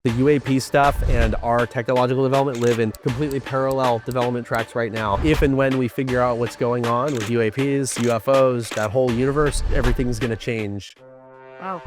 The UAP stuff and our technological development live in completely parallel development tracks right now. If and when we figure out what's going on with UAPs, UFOs, that whole universe, everything's going to change. Wow.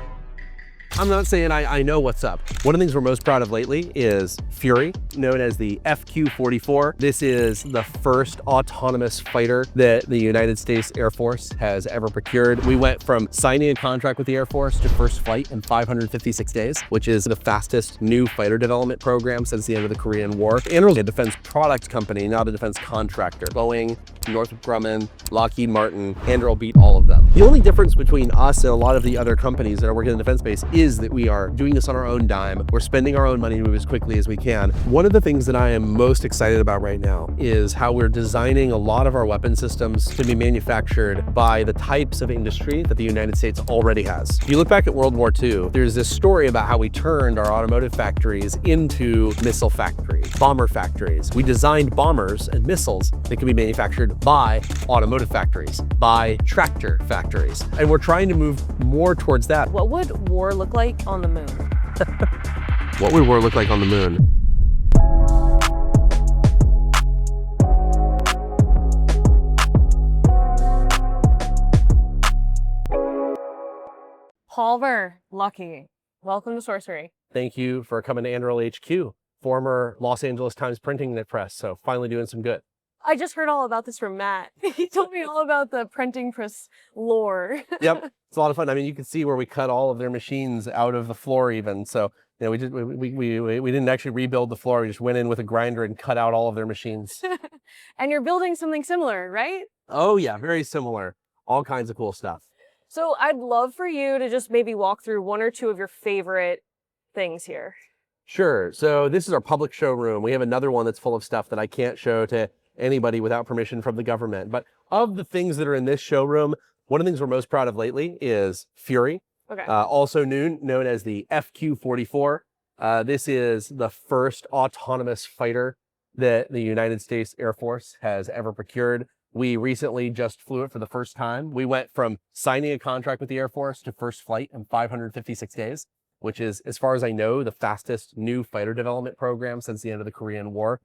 I'm not saying I know what's up. One of the things we're most proud of lately is Fury, known as the FQ-44. This is the first autonomous fighter that the United States Air Force has ever procured. We went from signing a contract with the Air Force to first flight in 556 days, which is the fastest new fighter development program since the end of the Korean War. Anduril is a defense product company, not a defense contractor. Boeing, Northrop Grumman, Lockheed Martin, Anduril beat all of them. The only difference between us and a lot of the other companies that are working in the defense space is that we are doing this on our own dime. We're spending our own money to move as quickly as we can. One of the things that I am most excited about right now is how we're designing a lot of our weapon systems to be manufactured by the types of industry that the United States already has. If you look back at World War II, there's this story about how we turned our automotive factories into missile factories, bomber factories. We designed bombers and missiles that can be manufactured by automotive factories, by tractor factories. And we're trying to move more towards that. What would war look like on the moon? What would war look like on the moon? Halver, Luckey, welcome to Sourcery. Thank you for coming to Anduril HQ, former Los Angeles Times printing press, so finally doing some good. I just heard all about this from Matt. He told me all about the printing press lore. Yep, it's a lot of fun. I mean, you can see where we cut all of their machines out of the floor even. So, you know, we didn't actually rebuild the floor. We just went in with a grinder and cut out all of their machines. And you're building something similar, right? Oh yeah, very similar. All kinds of cool stuff. So I'd love for you to just maybe walk through one or two of your favorite things here. Sure. So this is our public showroom. We have another one that's full of stuff that I can't show to anybody without permission from the government. But of the things that are in this showroom, one of the things we're most proud of lately is Fury, Okay. also known as the FQ-44. This is the first autonomous fighter that the United States Air Force has ever procured. We recently just flew it for the first time. We went from signing a contract with the Air Force to first flight in 556 days, which is, as far as I know, the fastest new fighter development program since the end of the Korean War.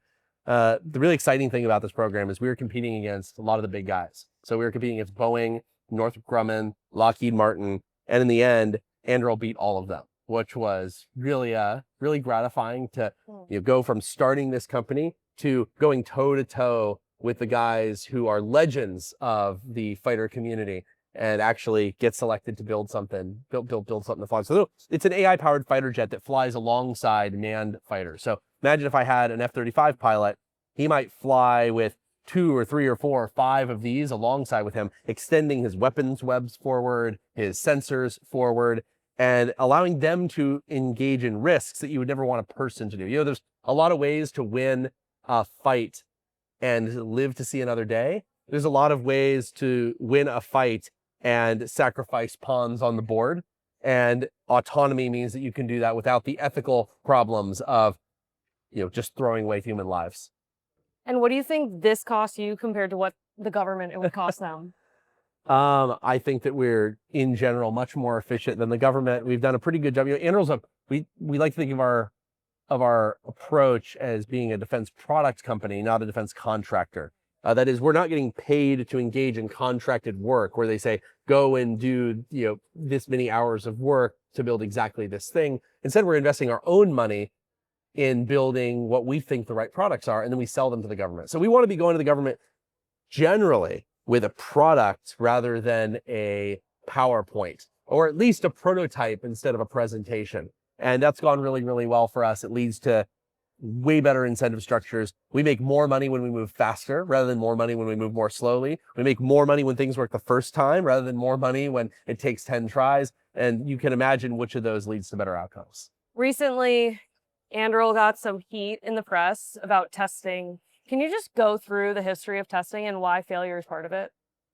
The really exciting thing about this program is we were competing against a lot of the big guys. So we were competing against Boeing, Northrop Grumman, Lockheed Martin, and in the end, Anduril beat all of them, which was really, really gratifying to go from starting this company to going toe-to-toe with the guys who are legends of the fighter community and actually get selected to build something, build something to fly. So it's an AI-powered fighter jet that flies alongside manned fighters. So imagine if I had an F-35 pilot, he might fly with 2 or 3 or 4 or 5 of these alongside with him, extending his weapons webs forward, his sensors forward, and allowing them to engage in risks that you would never want a person to do. You know, there's a lot of ways to win a fight and live to see another day. There's a lot of ways to win a fight and sacrifice pawns on the board. And autonomy means that you can do that without the ethical problems of, just throwing away human lives. And what do you think this costs you compared to what the government it would cost them? I think that we're, in general, much more efficient than the government. We've done a pretty good job. Anduril's we like to think of our approach as being a defense product company, not a defense contractor. That is, we're not getting paid to engage in contracted work where they say, go and do, this many hours of work to build exactly this thing. Instead, we're investing our own money in building what we think the right products are, and then we sell them to the government. So we want to be going to the government generally with a product rather than a PowerPoint, or at least a prototype instead of a presentation. And that's gone really, really well for us. It leads to way better incentive structures. We make more money when we move faster rather than more money when we move more slowly. We make more money when things work the first time rather than more money when it takes 10 tries. And you can imagine which of those leads to better outcomes. Recently, Anduril got some heat in the press about testing. Can you just go through the history of testing and why failure is part of it?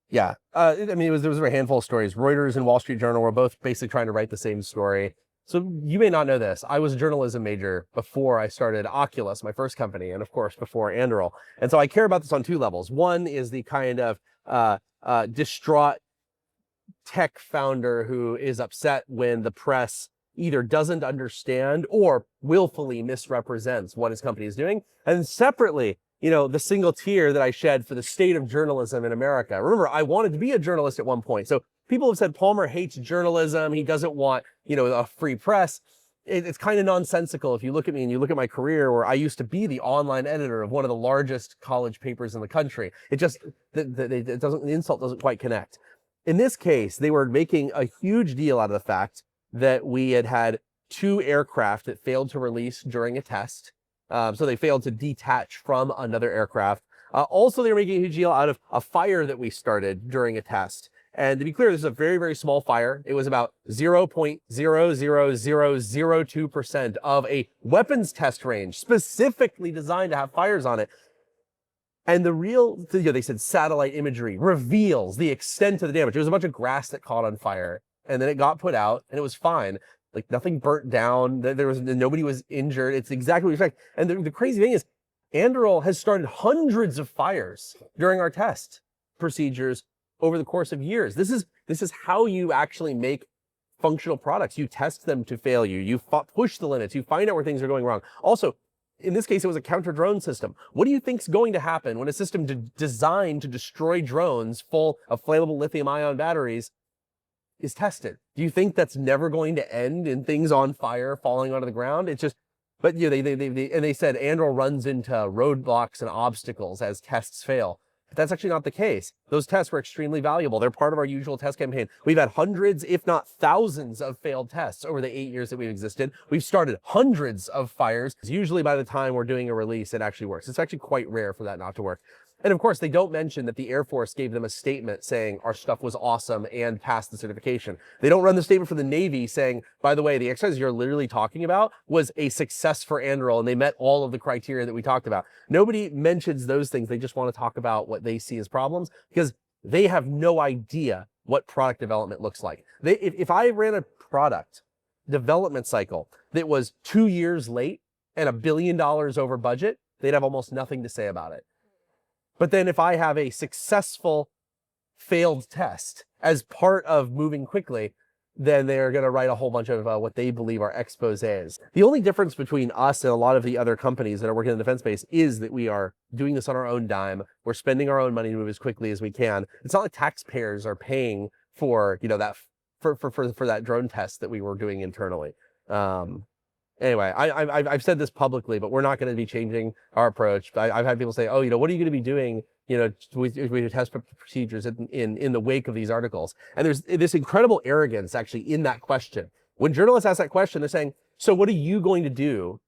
Yeah, there was a handful of stories. Reuters and Wall Street Journal were both basically trying to write the same story. So you may not know this. I was a journalism major before I started Oculus, my first company, and of course before Anduril. And so I care about this on 2 levels. One is the kind of distraught tech founder who is upset when the press either doesn't understand or willfully misrepresents what his company is doing. And separately, the single tear that I shed for the state of journalism in America. Remember, I wanted to be a journalist at one point. So people have said Palmer hates journalism. He doesn't want, a free press. It's kind of nonsensical if you look at me and you look at my career, where I used to be the online editor of one of the largest college papers in the country. It just, the insult doesn't quite connect. In this case, they were making a huge deal out of the fact that we had 2 aircraft that failed to release during a test. So they failed to detach from another aircraft. Also, they were making a huge deal out of a fire that we started during a test. And to be clear, this is a very, very small fire. It was about 0.00002% of a weapons test range specifically designed to have fires on it. And they said satellite imagery reveals the extent of the damage. It was a bunch of grass that caught on fire, and then it got put out, and it was fine. Like, nothing burnt down. Nobody was injured. It's exactly what you expect. And the crazy thing is, Anduril has started hundreds of fires during our test procedures over the course of years. This is how you actually make functional products. You test them to failure. You push the limits. You find out where things are going wrong. Also, in this case, it was a counter-drone system. What do you think is going to happen when a system designed to destroy drones full of flammable lithium-ion batteries is tested? Do you think that's never going to end in things on fire, falling onto the ground? It's just, but they said Anduril runs into roadblocks and obstacles as tests fail. But that's actually not the case. Those tests were extremely valuable. They're part of our usual test campaign. We've had hundreds, if not thousands, of failed tests over the 8 years that we've existed. We've started hundreds of fires. Usually by the time we're doing a release, it actually works. It's actually quite rare for that not to work. And of course, they don't mention that the Air Force gave them a statement saying our stuff was awesome and passed the certification. They don't run the statement for the Navy saying, by the way, the exercise you're literally talking about was a success for Anduril, and they met all of the criteria that we talked about. Nobody mentions those things. They just want to talk about what they see as problems, because they have no idea what product development looks like. If I ran a product development cycle that was 2 years late and $1 billion over budget, they'd have almost nothing to say about it. But then if I have a successful failed test as part of moving quickly, then they're going to write a whole bunch of what they believe are exposés. The only difference between us and a lot of the other companies that are working in the defense space is that we are doing this on our own dime. We're spending our own money to move as quickly as we can. It's not like taxpayers are paying for, that for that drone test that we were doing internally. Anyway, I've said this publicly, but we're not going to be changing our approach. I've had people say, oh, what are you going to be doing, with test procedures in the wake of these articles? And there's this incredible arrogance actually in that question. When journalists ask that question, they're saying, so what are you going to do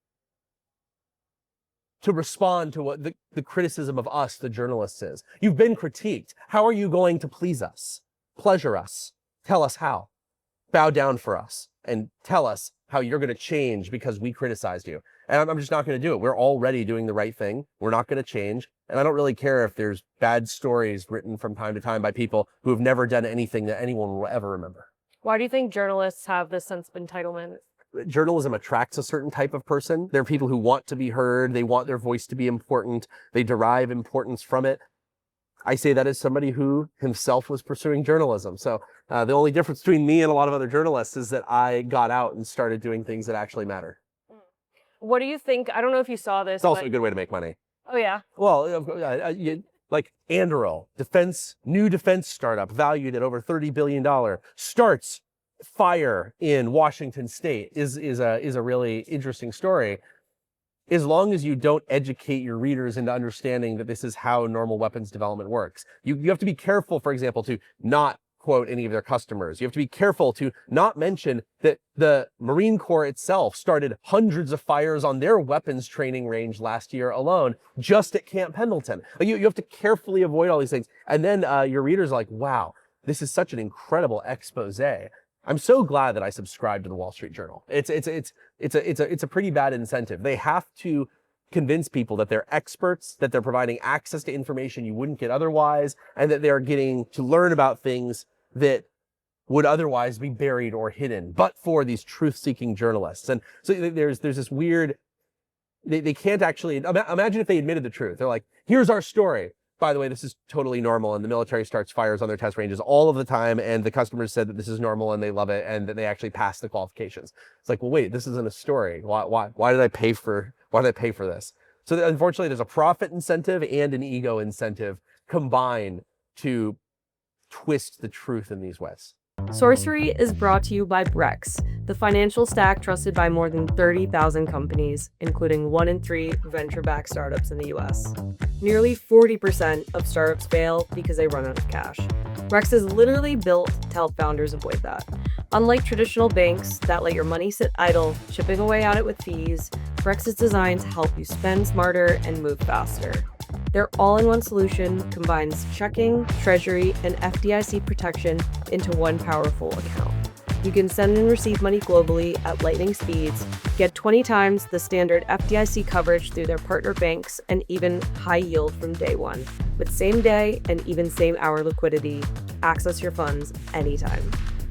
to respond to what the criticism of us, the journalists, is? You've been critiqued. How are you going to please us, pleasure us, tell us how, bow down for us, and tell us how you're going to change because we criticized you? And I'm just not going to do it. We're already doing the right thing. We're not going to change. And I don't really care if there's bad stories written from time to time by people who have never done anything that anyone will ever remember. Why do you think journalists have this sense of entitlement? Journalism attracts a certain type of person. There are people who want to be heard. They want their voice to be important. They derive importance from it. I say that as somebody who himself was pursuing journalism. So the only difference between me and a lot of other journalists is that I got out and started doing things that actually matter. What do you think? I don't know if you saw this. It's also a good way to make money. Oh, yeah. Well, like Anduril, new defense startup valued at over $30 billion, starts fire in Washington State is a really interesting story. As long as you don't educate your readers into understanding that this is how normal weapons development works. You have to be careful, for example, to not quote any of their customers. You have to be careful to not mention that the Marine Corps itself started hundreds of fires on their weapons training range last year alone, just at Camp Pendleton. You have to carefully avoid all these things. And then your readers are like, wow, this is such an incredible expose. I'm so glad that I subscribed to the Wall Street Journal. It's a pretty bad incentive. They have to convince people that they're experts, that they're providing access to information you wouldn't get otherwise, and that they're getting to learn about things that would otherwise be buried or hidden, but for these truth-seeking journalists. And so there's this weird, they can't actually, imagine if they admitted the truth. They're like, here's our story. by the way, this is totally normal, and the military starts fires on their test ranges all of the time, and the customers said that this is normal and they love it, and that they actually pass the qualifications. It's like, well, wait, this isn't a story. Why did I pay for this? So unfortunately, there's a profit incentive and an ego incentive combined to twist the truth in these ways. Sourcery is brought to you by Brex, the financial stack trusted by more than 30,000 companies, including 1 in 3 venture-backed startups in the US. Nearly 40% of startups fail because they run out of cash. Brex is literally built to help founders avoid that. Unlike traditional banks that let your money sit idle, chipping away at it with fees, Brex is designed to help you spend smarter and move faster. Their all-in-one solution combines checking, treasury, and FDIC protection into one powerful account. You can send and receive money globally at lightning speeds, get 20 times the standard FDIC coverage through their partner banks, and even high yield from day one. With same-day and even same-hour liquidity, access your funds anytime.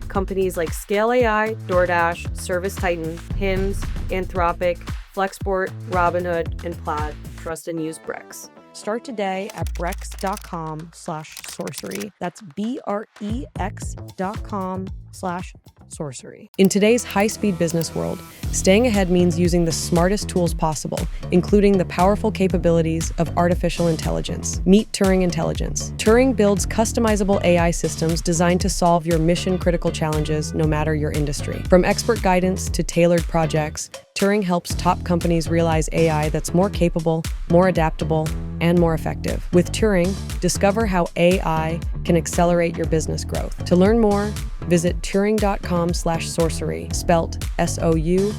Companies like Scale AI, DoorDash, ServiceTitan, HIMS, Anthropic, Flexport, Robinhood, and Plaid trust and use Brex. Start today at brex.com/sorcery. That's BREX.com/sorcery. In today's high-speed business world, staying ahead means using the smartest tools possible, including the powerful capabilities of artificial intelligence. Meet Turing Intelligence. Turing builds customizable AI systems designed to solve your mission-critical challenges no matter your industry. From expert guidance to tailored projects, Turing helps top companies realize AI that's more capable, more adaptable, and more effective. With Turing, discover how AI can accelerate your business growth. To learn more, visit turing.com/sorcery, spelt SOURCERY.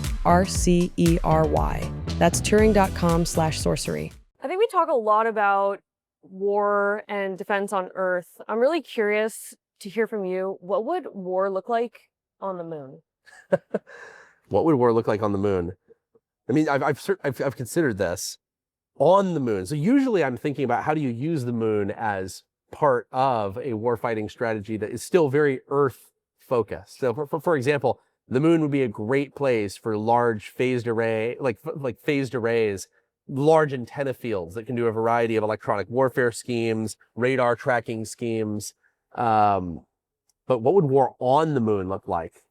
That's turing.com/sorcery. I think we talk a lot about war and defense on Earth. I'm really curious to hear from you. What would war look like on the moon? What would war look like on the moon? I mean, I've considered this on the moon. So usually I'm thinking about how do you use the moon as part of a warfighting strategy that is still very Earth focused. So for example, the moon would be a great place for large phased array, like phased arrays, large antenna fields that can do a variety of electronic warfare schemes, radar tracking schemes. But what would war on the moon look like?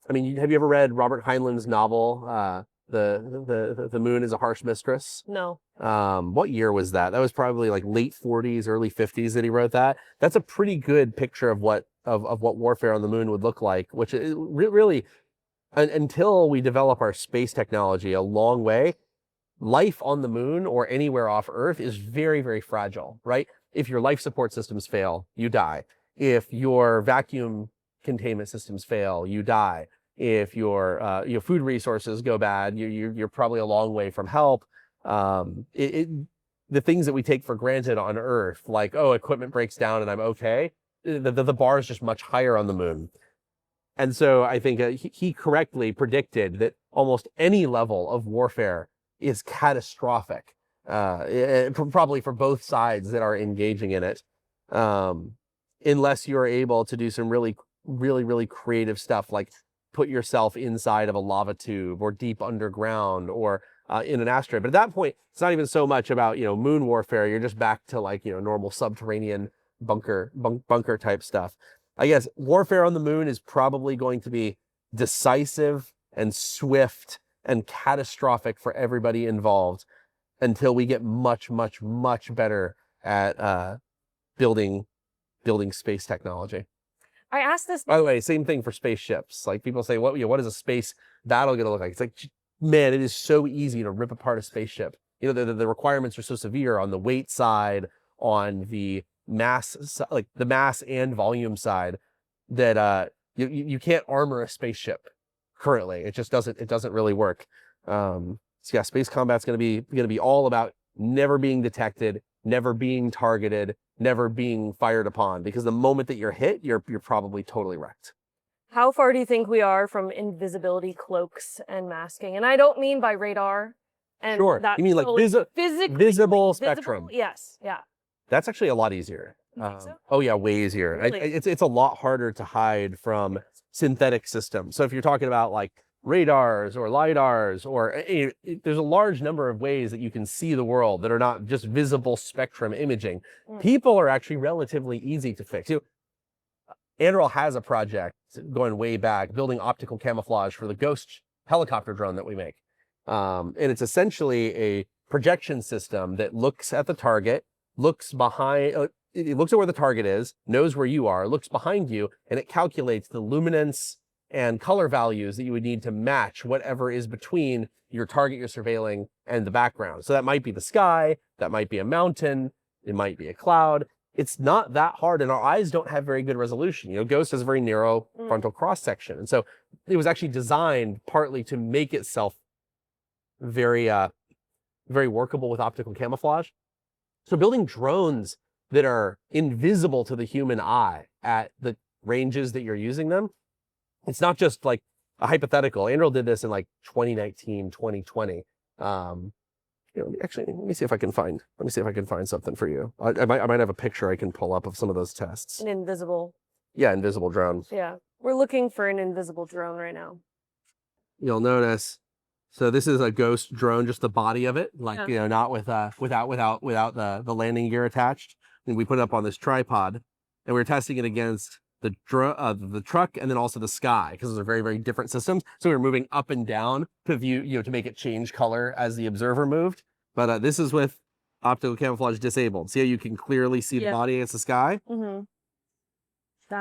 I mean, have you ever read Robert Heinlein's novel, The Moon is a Harsh Mistress? No. What year was that? That was probably like late 40s, early 50s that he wrote that. That's a pretty good picture of what warfare on the moon would look like, which really, until we develop our space technology a long way, life on the moon or anywhere off Earth is very, very fragile, right? If your life support systems fail, you die. If your vacuum containment systems fail, you die. If your food resources go bad, you're probably a long way from help. The things that we take for granted on Earth, like, oh, equipment breaks down and I'm okay, the bar is just much higher on the moon. And so I think he correctly predicted that almost any level of warfare is catastrophic, probably for both sides that are engaging in it, unless you're able to do some really creative stuff, like put yourself inside of a lava tube or deep underground or in an asteroid. But at that point, it's not even so much about, moon warfare. You're just back to like, normal subterranean bunker type stuff. I guess warfare on the moon is probably going to be decisive and swift and catastrophic for everybody involved until we get much better at building space technology. I asked this. By the way, same thing for spaceships. Like people say, what is a space battle going to look like? It's like, man, it is so easy to rip apart a spaceship. The requirements are so severe on the weight side, on the mass, like the mass and volume side, that you can't armor a spaceship currently. It just doesn't really work. So yeah, space combat's going to be all about never being detected, never being targeted, never being fired upon, because the moment that you're hit, you're probably totally wrecked. How far do you think we are from invisibility cloaks and masking? And I don't mean by radar. And sure. You mean like visible spectrum? Yes. Yeah. That's actually a lot easier. You think so? Oh yeah, way easier. Really? It's a lot harder to hide from synthetic systems. So if you're talking about like radars or lidars, or there's a large number of ways that you can see the world that are not just visible spectrum imaging. People are actually relatively easy to fix. Anduril has a project going way back, building optical camouflage for the Ghost helicopter drone that we make. And it's essentially a projection system that looks at the target, looks behind, it looks at where the target is, knows where you are, looks behind you, and it calculates the luminance and color values that you would need to match whatever is between your target you're surveilling and the background. So that might be the sky, that might be a mountain, it might be a cloud. It's not that hard, and our eyes don't have very good resolution. Ghost has a very narrow frontal cross section. And so it was actually designed partly to make itself very, very workable with optical camouflage. So building drones that are invisible to the human eye at the ranges that you're using them, it's not just like a hypothetical. Anduril did this in like 2019, 2020. Actually, let me see if I can find something for you. I might have a picture I can pull up of some of those tests. An invisible. Yeah, invisible drone. Yeah, we're looking for an invisible drone right now. You'll notice. So this is a Ghost drone, just the body of it, like not without the landing gear attached. And we put it up on this tripod, and we're testing it against the truck and then also the sky, because those are very, very different systems. So we were moving up and down to view, to make it change color as the observer moved. But this is with optical camouflage disabled. See how you can clearly see the body against the sky?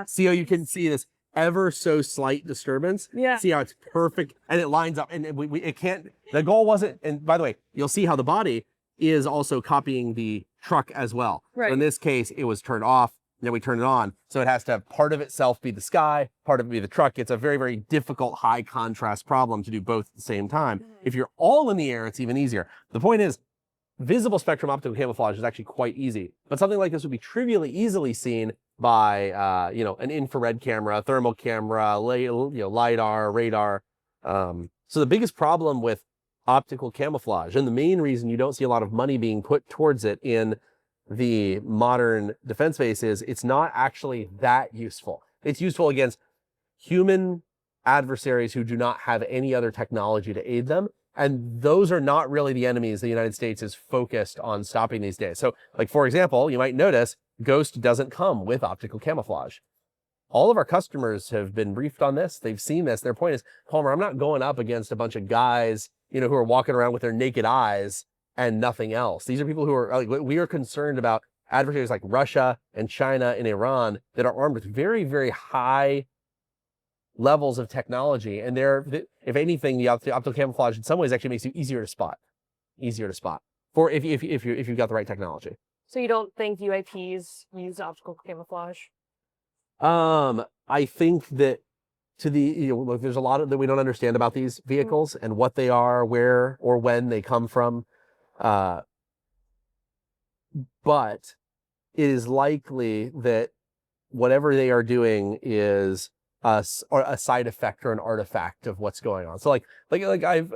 See how you can see this ever so slight disturbance? Yeah. See how it's perfect and it lines up, and it can't, the goal wasn't, and by the way, you'll see how the body is also copying the truck as well. Right. So in this case, it was turned off. Then we turn it on. So it has to have part of itself be the sky, part of it be the truck. It's a very, very difficult high contrast problem to do both at the same time. If you're all in the air, it's even easier. The point is, visible spectrum optical camouflage is actually quite easy, but something like this would be trivially easily seen by, an infrared camera, thermal camera, lidar, radar. So the biggest problem with optical camouflage, and the main reason you don't see a lot of money being put towards it in the modern defense space, is it's not actually that useful. It's useful against human adversaries who do not have any other technology to aid them. And those are not really the enemies the United States is focused on stopping these days. So, like, for example, you might notice Ghost doesn't come with optical camouflage. All of our customers have been briefed on this. They've seen this. Their point is, Palmer, I'm not going up against a bunch of guys, who are walking around with their naked eyes and nothing else. These are people who are, we are concerned about adversaries like Russia and China and Iran that are armed with very, very high levels of technology. And if anything, the optical camouflage in some ways actually makes you easier to spot for if you've got the right technology. So you don't think UAPs use optical camouflage? I think that there's a lot that we don't understand about these vehicles and what they are, where or when they come from. But it is likely that whatever they are doing is a side effect or an artifact of what's going on. So like I've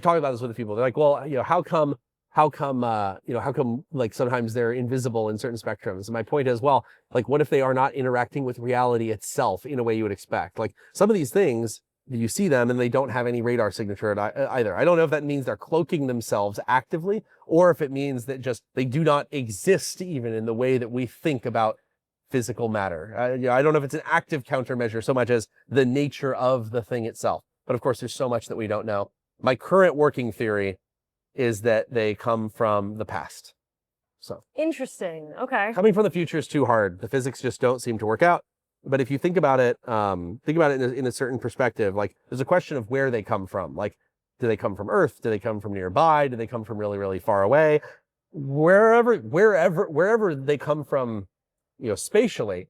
talked about this with people. They're like, well, how come like sometimes they're invisible in certain spectrums? And my point is, well, like, what if they are not interacting with reality itself in a way you would expect? Like, some of these things, you see them and they don't have any radar signature either. I don't know if that means they're cloaking themselves actively, or if it means that just they do not exist even in the way that we think about physical matter. I don't know if it's an active countermeasure so much as the nature of the thing itself. But of course, there's so much that we don't know. My current working theory is that they come from the past. So interesting. Okay. Coming from the future is too hard. The physics just don't seem to work out. But if you think about it in a certain perspective, like, there's a question of where they come from. Like, do they come from Earth? Do they come from nearby? Do they come from really, really far away? Wherever they come from, spatially,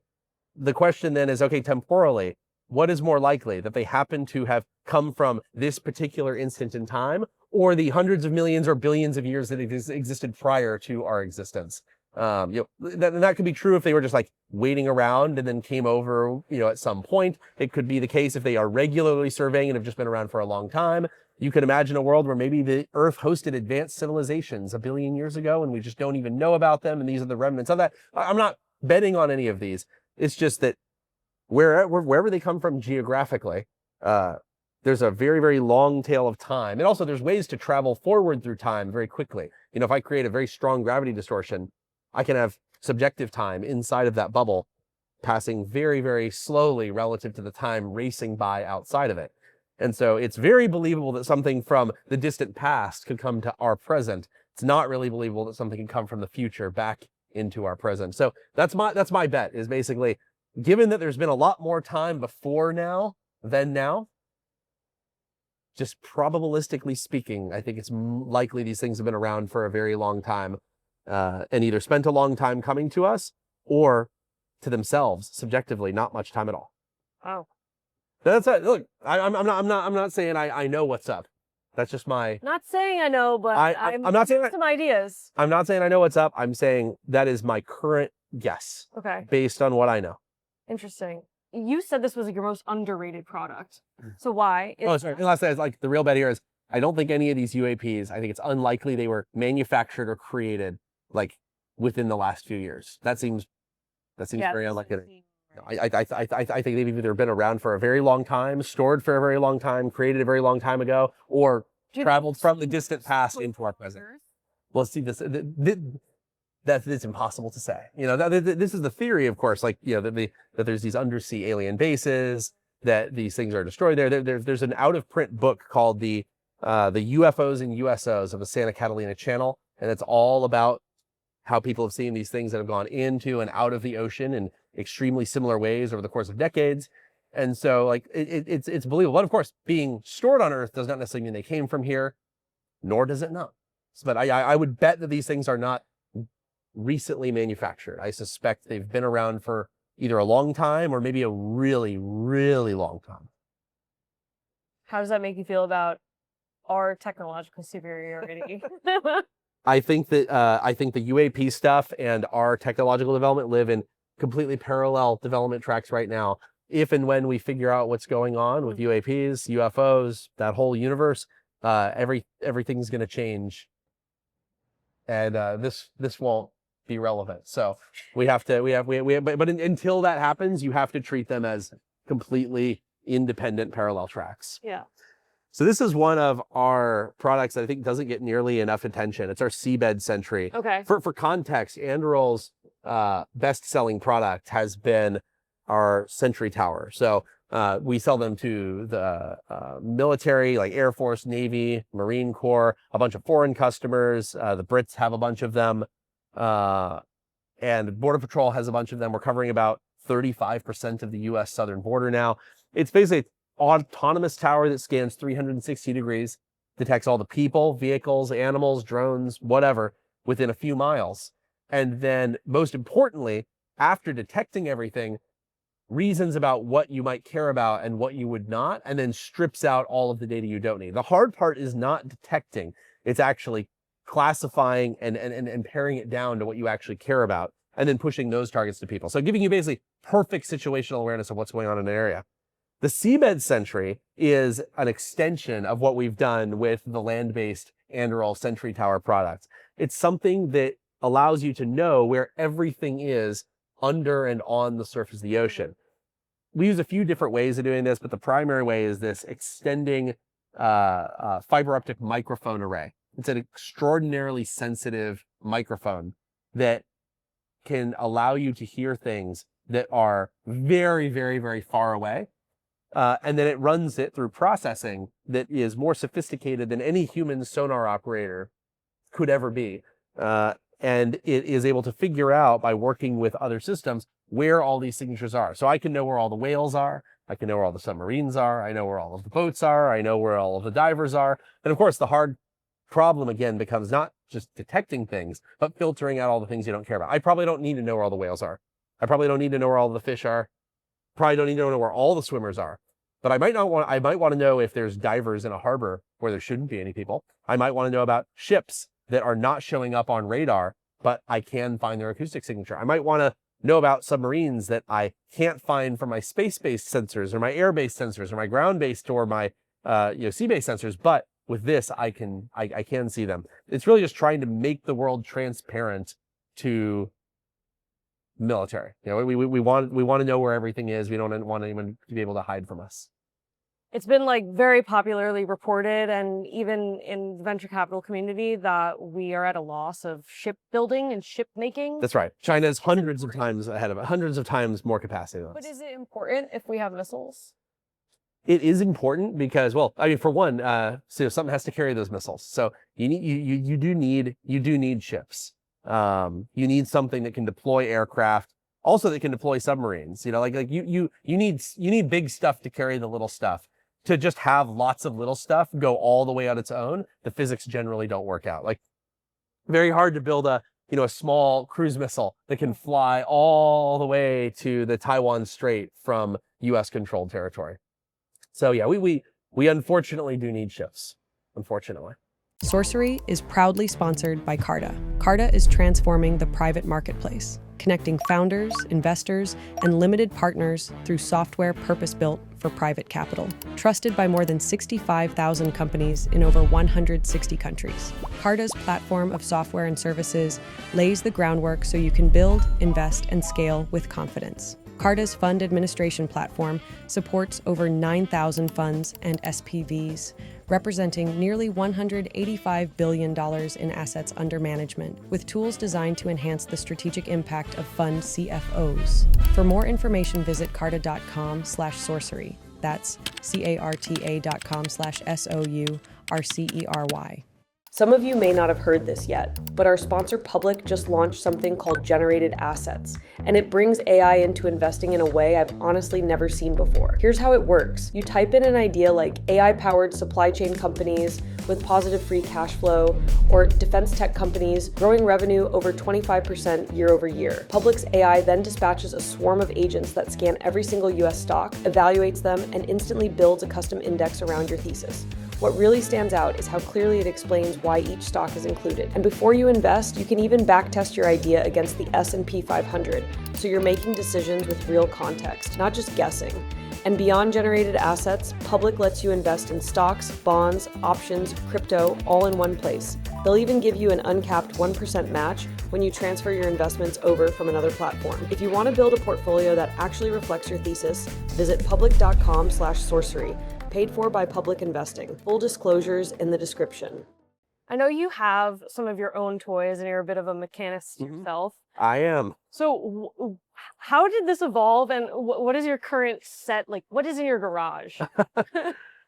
the question then is, okay, temporally, what is more likely, that they happen to have come from this particular instant in time, or the hundreds of millions or billions of years that existed prior to our existence? That could be true if they were just like waiting around and then came over, at some point. It could be the case if they are regularly surveying and have just been around for a long time. You could imagine a world where maybe the Earth hosted advanced civilizations 1 billion years ago and we just don't even know about them, and these are the remnants of that. I'm not betting on any of these. It's just that wherever they come from geographically, there's a very, very long tail of time. And also there's ways to travel forward through time very quickly. You know, if I create a very strong gravity distortion, I can have subjective time inside of that bubble passing very, very slowly relative to the time racing by outside of it. And so it's very believable that something from the distant past could come to our present. It's not really believable that something can come from the future back into our present. So that's my bet, is basically, given that there's been a lot more time before now than now, just probabilistically speaking, I think it's likely these things have been around for a very long time, and either spent a long time coming to us, or to themselves subjectively not much time at all. Wow. That's it. Look, I'm not saying I know what's up. That's just my. Not saying I know, but I'm not saying some ideas. I'm not saying I know what's up. I'm saying that is my current guess. Okay. Based on what I know. Interesting. You said this was your most underrated product. So why? Oh, sorry. And last thing is, like, the real bet here is, I don't think any of these UAPs, I think it's unlikely they were manufactured or created like within the last few years. That seems very unlikely. I think they've either been around for a very long time, stored for a very long time, created a very long time ago, or traveled from the distant past into our present. Well, see, that's impossible to say. You know, this is the theory, of course, like, you know, that there's these undersea alien bases, that these things are destroyed there. There's an out-of-print book called the UFOs and USOs of the Santa Catalina Channel, and it's all about how people have seen these things that have gone into and out of the ocean in extremely similar ways over the course of decades. And so, like, it's believable. But of course, being stored on Earth does not necessarily mean they came from here, nor does it not. But I would bet that these things are not recently manufactured. I suspect they've been around for either a long time or maybe a really, really long time. How does that make you feel about our technological superiority? I think that the UAP stuff and our technological development live in completely parallel development tracks right now. If and when we figure out what's going on with UAPs, UFOs, that whole universe, everything's going to change, and this won't be relevant. So but until that happens, you have to treat them as completely independent parallel tracks. Yeah. So this is one of our products that I think doesn't get nearly enough attention. It's our Seabed Sentry. Okay. For context, Anduril's best-selling product has been our Sentry tower. So we sell them to the military, like Air Force, Navy, Marine Corps, a bunch of foreign customers. The Brits have a bunch of them. And Border Patrol has a bunch of them. We're covering about 35% of the U.S. southern border now. It's basically autonomous tower that scans 360 degrees, detects all the people, vehicles, animals, drones, whatever, within a few miles. And then, most importantly, after detecting everything, reasons about what you might care about and what you would not, and then strips out all of the data you don't need. The hard part is not detecting. It's actually classifying and paring it down to what you actually care about, and then pushing those targets to people. So giving you basically perfect situational awareness of what's going on in an area. The Seabed Sentry is an extension of what we've done with the land-based Anduril Sentry Tower product. It's something that allows you to know where everything is under and on the surface of the ocean. We use a few different ways of doing this, but the primary way is this extending fiber optic microphone array. It's an extraordinarily sensitive microphone that can allow you to hear things that are very, very, very far away. And then it runs it through processing that is more sophisticated than any human sonar operator could ever be. And it is able to figure out, by working with other systems, where all these signatures are. So I can know where all the whales are. I can know where all the submarines are. I know where all of the boats are. I know where all of the divers are. And of course, the hard problem, again, becomes not just detecting things, but filtering out all the things you don't care about. I probably don't need to know where all the whales are. I probably don't need to know where all the fish are. Probably don't need to know where all the swimmers are. But I might want to know if there's divers in a harbor where there shouldn't be any people. I might want to know about ships that are not showing up on radar, but I can find their acoustic signature. I might want to know about submarines that I can't find from my space-based sensors or my air-based sensors or my ground-based or my sea-based sensors. But with this, I can see them. It's really just trying to make the world transparent to military. You know, we want to know where everything is. We don't want anyone to be able to hide from us. It's been like very popularly reported, and even in the venture capital community, that we are at a loss of shipbuilding and ship making. That's right. China's hundreds of times ahead of it, hundreds of times more capacity than us. But is it important if we have missiles? It is important because, well, I mean, for one, so something has to carry those missiles. So you do need ships. You need something that can deploy aircraft, also that can deploy submarines. You know, you need big stuff to carry the little stuff. To just have lots of little stuff go all the way on its own, the physics generally don't work out. Like, very hard to build a small cruise missile that can fly all the way to the Taiwan Strait from U.S. controlled territory. So yeah, we unfortunately do need ships, unfortunately. Sourcery is proudly sponsored by Carta. Carta is transforming the private marketplace, connecting founders, investors, and limited partners through software purpose-built for private capital. Trusted by more than 65,000 companies in over 160 countries. Carta's platform of software and services lays the groundwork so you can build, invest, and scale with confidence. Carta's fund administration platform supports over 9,000 funds and SPVs, representing nearly $185 billion in assets under management, with tools designed to enhance the strategic impact of fund CFOs. For more information, visit carta.com/sorcery. That's carta.com/SOURCERY. Some of you may not have heard this yet, but our sponsor Public just launched something called Generated Assets, and it brings AI into investing in a way I've honestly never seen before. Here's how it works. You type in an idea like AI-powered supply chain companies with positive free cash flow, or defense tech companies growing revenue over 25% year over year. Public's AI then dispatches a swarm of agents that scan every single US stock, evaluates them, and instantly builds a custom index around your thesis. What really stands out is how clearly it explains why each stock is included. And before you invest, you can even backtest your idea against the S&P 500, so you're making decisions with real context, not just guessing. And beyond generated assets, Public lets you invest in stocks, bonds, options, crypto, all in one place. They'll even give you an uncapped 1% match when you transfer your investments over from another platform. If you want to build a portfolio that actually reflects your thesis, visit public.com/sorcery. Paid for by Public Investing. Full disclosures in the description. I know you have some of your own toys and you're a bit of a mechanist yourself. I am. So how did this evolve, and what is your current set? Like, what is in your garage?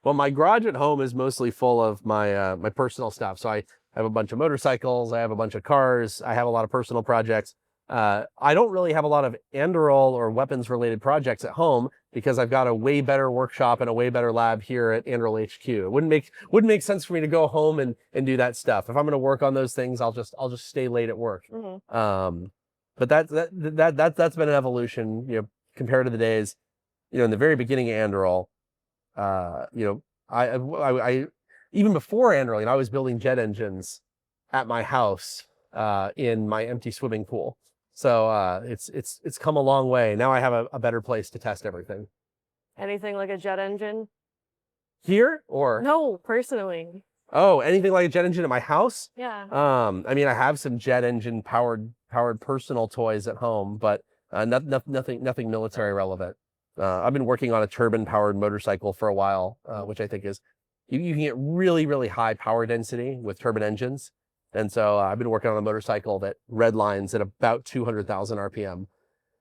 Well, my garage at home is mostly full of my my personal stuff. So I have a bunch of motorcycles, I have a bunch of cars, I have a lot of personal projects. I don't really have a lot of Anduril or weapons related projects at home because I've got a way better workshop and a way better lab here at Anduril HQ. It wouldn't make sense for me to go home and do that stuff. If I'm going to work on those things, I'll just stay late at work. But that's been an evolution, compared to the days, in the very beginning of Anduril. I even before Anduril, I was building jet engines at my house in my empty swimming pool. So it's come a long way. Now I have a better place to test everything. Anything like a jet engine? Here or? No, personally. Oh, anything like a jet engine at my house? Yeah. I mean, I have some jet engine powered personal toys at home, but nothing military relevant. I've been working on a turbine powered motorcycle for a while, which I think is you can get really, really high power density with turbine engines. And so I've been working on a motorcycle that redlines at about 200,000 RPM,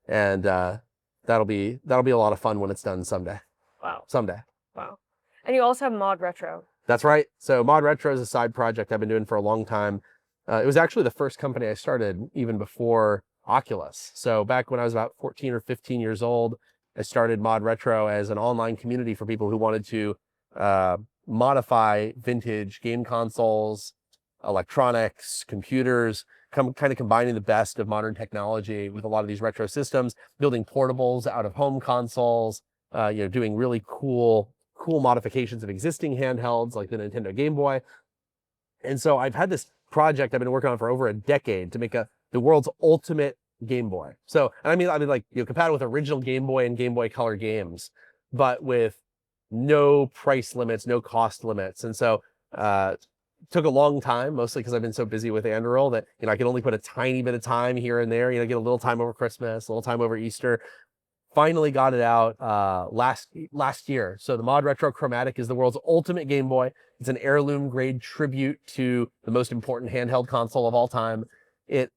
and that'll be a lot of fun when it's done someday. Wow. Someday. Wow. And you also have ModRetro. That's right. So ModRetro is a side project I've been doing for a long time. It was actually the first company I started even before Oculus. So back when I was about 14 or 15 years old, I started ModRetro as an online community for people who wanted to modify vintage game consoles, electronics, computers, kind of combining the best of modern technology with a lot of these retro systems, building portables out of home consoles, doing really cool modifications of existing handhelds like the Nintendo Game Boy. And so I've had this project I've been working on for over a decade to make the world's ultimate Game Boy. So, and I mean like compatible with original Game Boy and Game Boy Color games, but with no price limits, no cost limits. And so took a long time, mostly because I've been so busy with Anduril that, I can only put a tiny bit of time here and there, get a little time over Christmas, a little time over Easter. finally got it out last year. So the ModRetro Chromatic is the world's ultimate Game Boy. It's an heirloom-grade tribute to the most important handheld console of all time.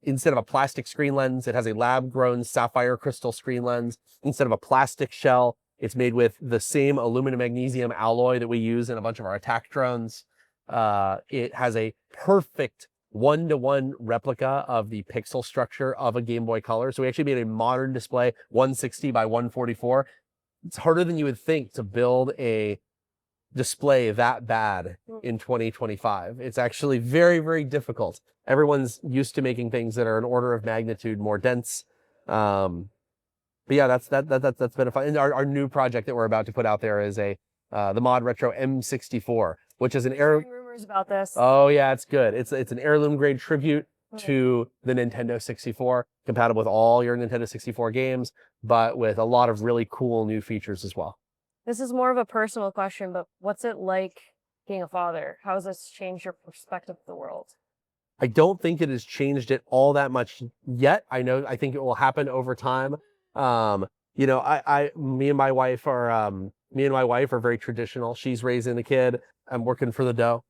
Instead of a plastic screen lens, it has a lab-grown sapphire crystal screen lens. Instead of a plastic shell, it's made with the same aluminum magnesium alloy that we use in a bunch of our attack drones. It has a perfect one-to-one replica of the pixel structure of a Game Boy Color. So we actually made a modern display, 160 by 144. It's harder than you would think to build a display that bad in 2025. It's actually very, very difficult. Everyone's used to making things that are an order of magnitude more dense. But yeah, that's been a fun. And our new project that we're about to put out there is the ModRetro M64, which is an Rumors about this. Oh yeah, it's good. It's an heirloom grade tribute to the Nintendo 64, compatible with all your Nintendo 64 games, but with a lot of really cool new features as well. This is more of a personal question, but what's it like being a father? How has this changed your perspective of the world? I don't think it has changed it all that much yet. I think it will happen over time. You know, me and my wife are very traditional. She's raising the kid. I'm working for the dough.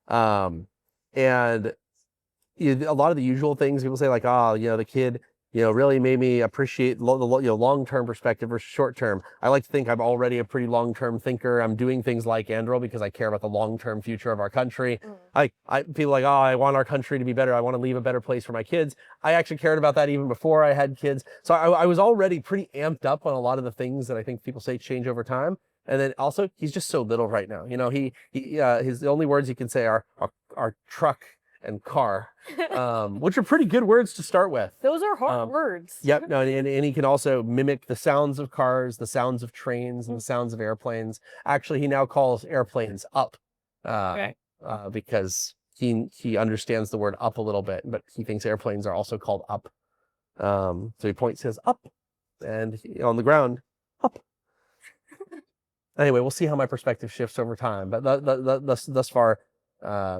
And a lot of the usual things people say, like, oh, you know, the kid, you know, really made me appreciate the long-term perspective versus short-term. I like to think I'm already a pretty long-term thinker. I'm doing things like Anduril because I care about the long-term future of our country. People like, oh, I want our country to be better. I want to leave a better place for my kids. I actually cared about that even before I had kids. So I was already pretty amped up on a lot of the things that I think people say change over time. And then also, he's just so little right now. You know, the only words he can say are truck and car, which are pretty good words to start with. Those are hard words. Yep. No, and he can also mimic the sounds of cars, the sounds of trains, and the sounds of airplanes. Actually, he now calls airplanes up, because he understands the word up a little bit, but he thinks airplanes are also called up. So he points his up, and on the ground, up. Anyway, we'll see how my perspective shifts over time. But thus far,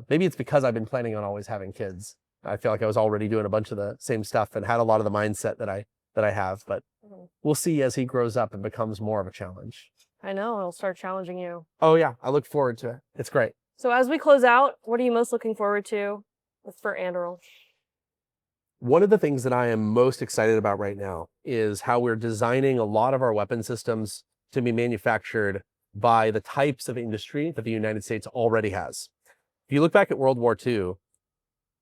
maybe it's because I've been planning on always having kids. I feel like I was already doing a bunch of the same stuff and had a lot of the mindset that I have. But we'll see as he grows up and becomes more of a challenge. I know, it'll start challenging you. Oh yeah, I look forward to it. It's great. So as we close out, what are you most looking forward to for Anduril? One of the things that I am most excited about right now is how we're designing a lot of our weapon systems to be manufactured by the types of industry that the United States already has. If you look back at World War II,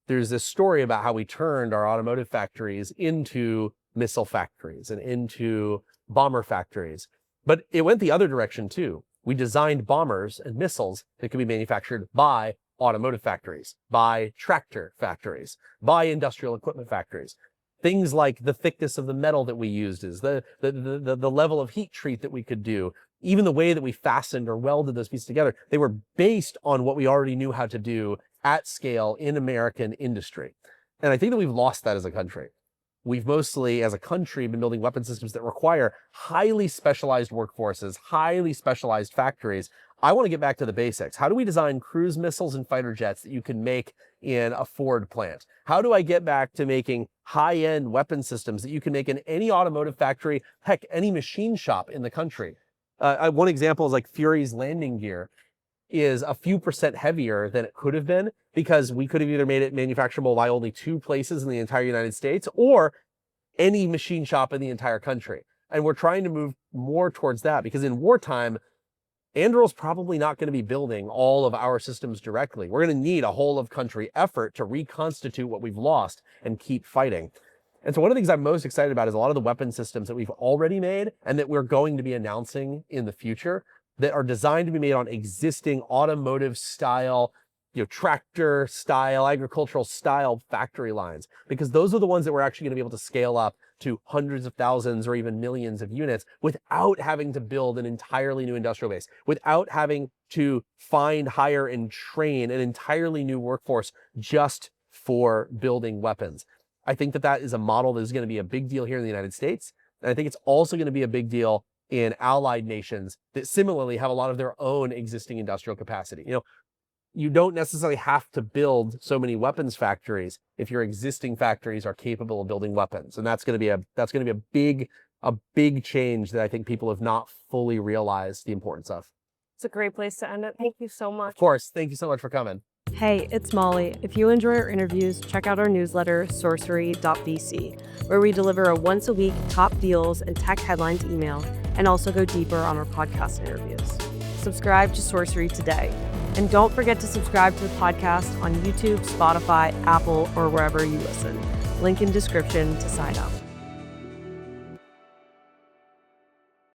there's this story about how we turned our automotive factories into missile factories and into bomber factories. But it went the other direction too. We designed bombers and missiles that could be manufactured by automotive factories, by tractor factories, by industrial equipment factories. Things like the thickness of the metal that we used, is the level of heat treat that we could do, even the way that we fastened or welded those pieces together, they were based on what we already knew how to do at scale in American industry. And I think that we've lost that as a country. We've mostly, as a country, been building weapon systems that require highly specialized workforces, highly specialized factories. I want to get back to the basics. How do we design cruise missiles and fighter jets that you can make in a Ford plant? How do I get back to making high-end weapon systems that you can make in any automotive factory, heck, any machine shop in the country? One example is like Fury's landing gear is a few percent heavier than it could have been because we could have either made it manufacturable by only 2 places in the entire United States or any machine shop in the entire country. And we're trying to move more towards that because in wartime, Anduril's probably not going to be building all of our systems directly. We're going to need a whole of country effort to reconstitute what we've lost and keep fighting. And so one of the things I'm most excited about is a lot of the weapon systems that we've already made and that we're going to be announcing in the future that are designed to be made on existing automotive style, tractor style, agricultural style factory lines, because those are the ones that we're actually going to be able to scale up to hundreds of thousands or even millions of units without having to build an entirely new industrial base, without having to find, hire, and train an entirely new workforce just for building weapons. I think that that is a model that is going to be a big deal here in the United States. And I think it's also going to be a big deal in allied nations that similarly have a lot of their own existing industrial capacity. You don't necessarily have to build so many weapons factories if your existing factories are capable of building weapons. And that's going to be a big a big change that I think people have not fully realized the importance of. It's a great place to end it. Thank you so much. Of course, thank you so much for coming. Hey, it's Molly. If you enjoy our interviews, check out our newsletter, Sourcery.vc, where we deliver a once-a-week top deals and tech headlines email, and also go deeper on our podcast interviews. Subscribe to Sourcery today. And don't forget to subscribe to the podcast on YouTube, Spotify, Apple, or wherever you listen. Link in description to sign up.